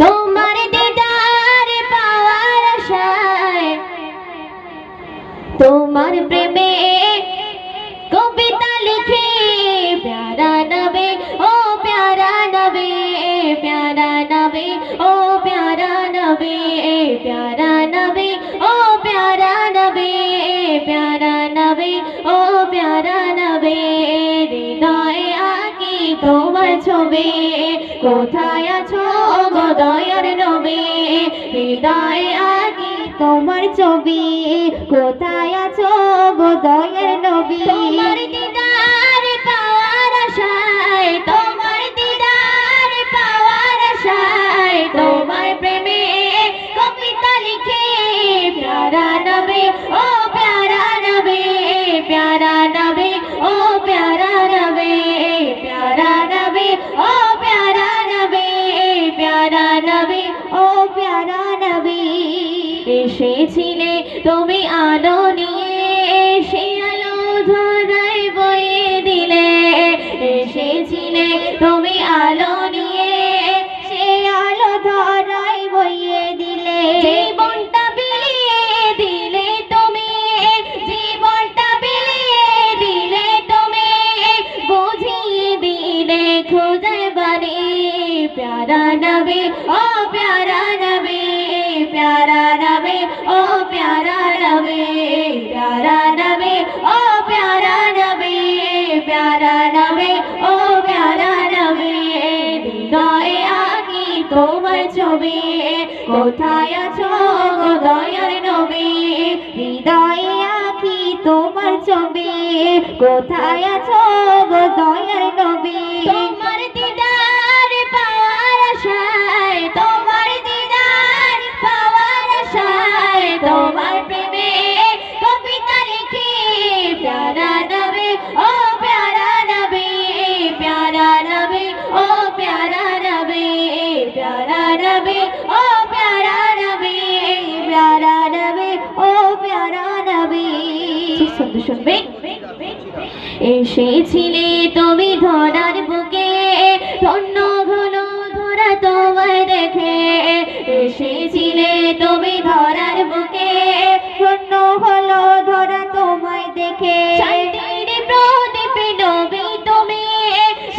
তোমার দিদার পাওয়ার আশায় তোমার প্রেমে কবিতা লিখে প্যারা নবী ও প্যারা নবী প্যারা নবী ও প্যারা নবী প্যারা নবী ও প্যারা নবী প্যারা নবী ও প্যারা নবী হৃদয়ে আঁকি তোমার ছবি কোথায় আছো গো দয়ার নবী হৃদয়ে আঁকি তোমার ছবি কোথায় আছো গো দয়ার নবী তোমার দিদার পাওয়ার আশায় তোমার দিদার পাওয়ার আশায় তোমার প্রেমে কবিতা লিখে প্যারা নবী ও প্যারা নবী প্যারা নবী ও প্যারা নবী প্যারা নবী ও প্যারা নবী প্যারা নবী ও প্যারা নবী এসেছিলে তুমি আলো নিয়ে সেই আলো ধরায় বয়ে দিলে এসেছিলে তুমি আলো নিয়ে সেই আলো ধরায় বয়ে দিলে জীবনটা বিলিয়ে দিলে তুমি জীবনটা বিলিয়ে দিলে তুমি বুঝিয়ে দিলে খোঁজায় বাড়ি প্যারা নবী ও প্যারা নবী প্যারা নবী ও প্যারা নবী প্যারা নবী ও প্যারা নবী প্যারা নবী ও প্যারা নবী হৃদয়ে আঁকি তোমার ছবি কোথায় আছো গো দয়ার নবী হৃদয়ে আঁকি তোমার ছবি কোথায় আছো গো দয়ার নবী তোমার দিদার পাওয়ার আশায় তোমার দিদার পাওয়ার আশায় তোমার প্রেমে কবিতা লিখি প্যারা নবী ও প্যারা নবী প্যারা নবী ও প্যারা নবী প্যারা নবী ও প্যারা নবী প্যারা নবী ও প্যারা নবী শুনবে এসেছিলে তুমি ধরার বুকে ধন্য হলো ধরা তোমায় দেখে এসেছিলে তুমি ধরার বুকে ধন্য হলো ধরা তোমায় দেখে শান্তির প্রদীপ নবী তুমি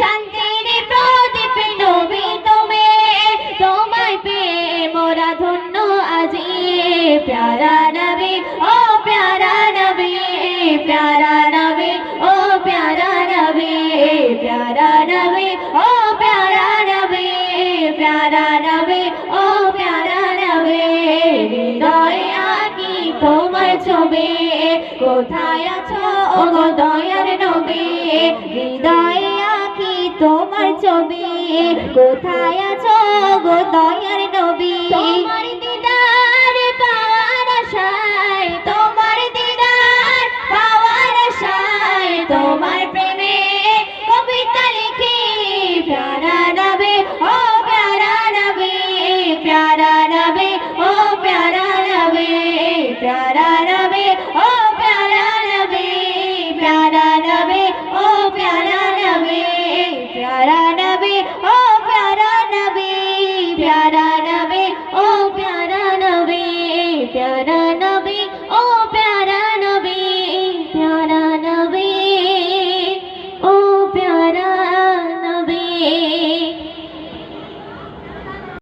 শান্তির প্রদীপ নবী তুমি তোমায় পেয়ে মোরা ধন্য আজি প্যারা নবী ও প্যারা নবী প্যারা নবী ও প্যারা নবী প্যারা নবী ও প্যারা নবী প্যারা নবী ও প্যারা নবী হৃদয়ে আঁকি তোমার ছবি কোথায় আছো গো দয়ার নবী হৃদয়ে আঁকি তোমার ছবি কোথায় আছো গো দয়ার নবী